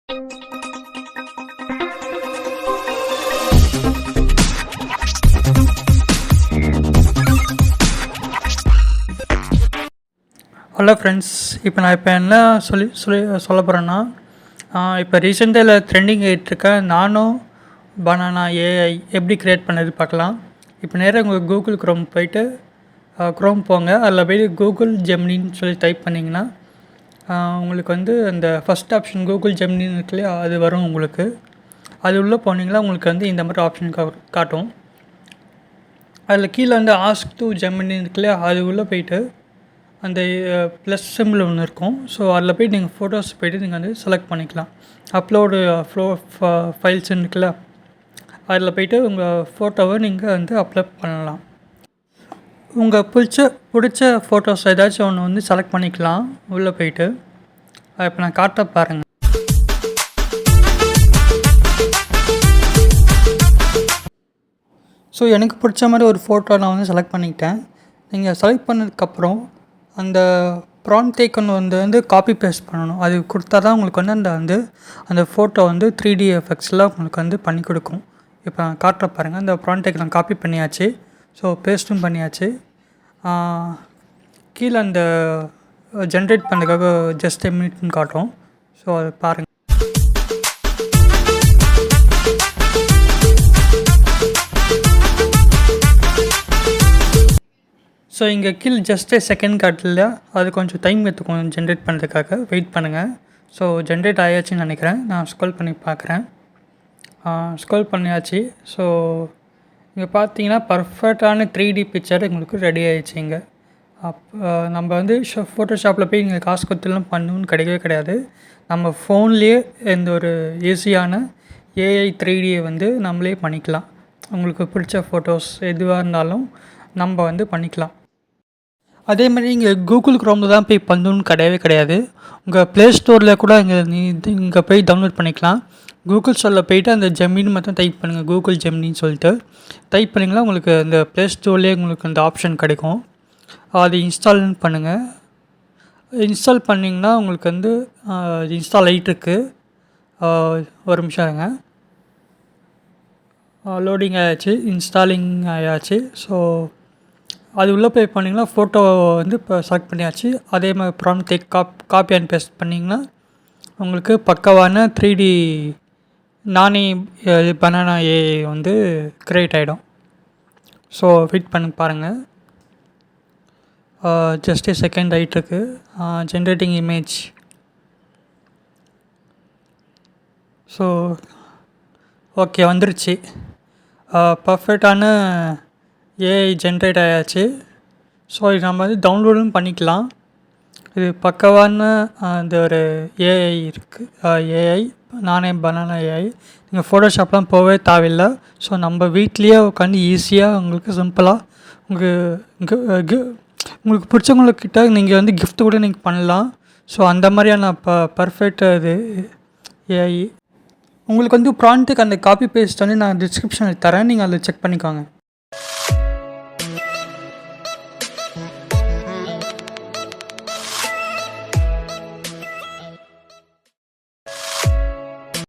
Hello friends, இப்போ நான் என்ன சொல்ல போகிறேன்னா, இப்போ ரீசெண்டாக இல்லை ட்ரெண்டிங் ஆகிட்டுருக்க நானோ பனானா ஏஐ எப்படி க்ரியேட் பண்ணது பார்க்கலாம். இப்போ நேராக உங்கள் கூகுள் க்ரோம் போயிட்டு க்ரோம் போங்க. அதில் போய் கூகுள் ஜெமினின்னு சொல்லி டைப் பண்ணிங்கன்னா உங்களுக்கு வந்து அந்த ஃபஸ்ட் ஆப்ஷன் கூகுள் ஜெமினின்னு இருக்கு இல்லையா, அது வரும் உங்களுக்கு. அது உள்ளே போனீங்கன்னா உங்களுக்கு வந்து இந்த மாதிரி ஆப்ஷன் காட்டும். அதில் கீழே வந்து ஆஸ்க் டு ஜெமினி இருக்கு இல்லையா, அது உள்ளே போயிட்டு அந்த ப்ளஸ் சிம்பிள் ஒன்று இருக்கும். ஸோ அதில் போய்ட்டு நீங்கள் ஃபோட்டோஸ் போய்ட்டு நீங்கள் வந்து செலக்ட் பண்ணிக்கலாம். அப்லோடு ஃபைல்ஸ் இருக்குல்ல, அதில் போய்ட்டு உங்கள் ஃபோட்டோவை நீங்கள் வந்து அப்லோட் பண்ணலாம். உங்கள் பிடிச்ச ஃபோட்டோஸ் ஏதாச்சும் ஒன்று வந்து செலக்ட் பண்ணிக்கலாம் உள்ளே போய்ட்டு. இப்போ நான் காட்ட பாருங்கள். ஸோ எனக்கு பிடிச்ச மாதிரி ஒரு ஃபோட்டோ நான் வந்து செலக்ட் பண்ணிக்கிட்டேன். நீங்கள் செலக்ட் பண்ணதுக்கப்புறம் அந்த ப்ராம்ப்ட் ஐகான் வந்து காப்பி பேஸ்ட் பண்ணணும். அது கொடுத்தா தான் உங்களுக்கு வந்து அந்த ஃபோட்டோ வந்து 3D எஃபெக்ட்ஸில் உங்களுக்கு வந்து பண்ணி கொடுக்கும். இப்போ நான் காட்டுற பாருங்கள். அந்த ப்ராம்ப்ட் ஐகான் காப்பி பண்ணியாச்சு. ஸோ பேஸ்ட்டும் பண்ணியாச்சு. கீழே அந்த ஜென்ரேட் பண்ணுறதுக்காக ஜஸ்ட் a minuteன்னு காட்டும். ஸோ அது பாருங்கள். ஸோ இங்கே கீழே ஜஸ்ட் செகண்ட் காட்டில் அது கொஞ்சம் டைம் எடுத்துக்கும் ஜென்ரேட் பண்ணுறதுக்காக. வெயிட் பண்ணுங்கள். ஸோ ஜென்ரேட் ஆயாச்சுன்னு நினைக்கிறேன். நான் ஸ்க்ரோல் பண்ணி பார்க்குறேன். ஸ்க்ரோல் பண்ணியாச்சு. ஸோ இங்கே பார்த்தீங்கன்னா பர்ஃபெக்டான 3D பிக்சர் உங்களுக்கு ரெடி ஆகிடுச்சு. இங்கே நம்ம வந்து ஃபோட்டோஷாப்பில் போய் நீங்கள் காசு கொடுத்துலாம் பண்ணணுன்னு கிடையவே கிடையாது. நம்ம ஃபோன்லேயே இந்த ஒரு ஈஸியான ஏஐ 3Dயை வந்து நம்மளே பண்ணிக்கலாம். உங்களுக்கு பிடிச்ச ஃபோட்டோஸ் எதுவாக இருந்தாலும் நம்ம வந்து பண்ணிக்கலாம். அதே மாதிரி இங்கே கூகுள் க்ரோமில் தான் போய் பண்ணணுன்னு கிடையவே கிடையாது. உங்கள் ப்ளே ஸ்டோரில் கூட இங்கே போய் டவுன்லோட் பண்ணிக்கலாம். கூகுள் ஸ்டோரில் போய்ட்டு அந்த ஜெமினி மட்டும் டைப் பண்ணுங்கள். கூகுள் ஜெமினின்னு சொல்லிட்டு டைப் பண்ணிங்கன்னா உங்களுக்கு இந்த ப்ளே ஸ்டோர்லேயே உங்களுக்கு அந்த ஆப்ஷன் கிடைக்கும். அது இன்ஸ்டால் பண்ணுங்கள். இன்ஸ்டால் பண்ணிங்கன்னா உங்களுக்கு வந்து இன்ஸ்டால் ஆகிட்டுருக்கு. ஒரு நிமிஷம் இருங்க. லோடிங் ஆயாச்சு, இன்ஸ்டாலிங் ஆயாச்சு. ஸோ அது உள்ளே போய் பண்ணிங்கன்னா ஃபோட்டோ வந்து இப்போ செலக்ட் பண்ணியாச்சு. அதே மாதிரி ப்ராம்ப்ட் காப்பி அண்ட் பேஸ்ட் பண்ணிங்கன்னா உங்களுக்கு பக்காவான 3D நானே பனானா ஏஐ வந்து க்ரியேட் ஆகிடும். ஸோ வெயிட் பண்ணி பாருங்கள். ஜஸ்ட் செகண்ட் ஆகிட்டுருக்கு. Generating image. ஸோ ஓகே, வந்துருச்சு. பர்ஃபெக்டான ஏஐ ஜென்ரேட் ஆயாச்சு. ஸோ இது நம்ம வந்து டவுன்லோடும் பண்ணிக்கலாம். இது பக்கவான அந்த ஒரு ஏஐ இருக்குது. ஏஐ நானே பனானா ஏஐ. நீங்கள் ஃபோட்டோஷாப்லாம் போகவே தேவையில்லை. ஸோ நம்ம வீட்லேயே உட்காந்து ஈஸியாக உங்களுக்கு சிம்பிளாக உங்களுக்கு பிடிச்சவங்கக்கிட்ட நீங்கள் வந்து கிஃப்ட் கூட நீங்கள் பண்ணலாம். ஸோ அந்த மாதிரியான பர்ஃபெக்ட் இது ஏஐ. உங்களுக்கு வந்து ப்ராம்ப்ட்டுக்கு அந்த காப்பி பேஸ்ட் வந்து நான் டிஸ்கிரிப்ஷனில் தரேன். நீங்கள் அதில் செக் பண்ணிக்கோங்க.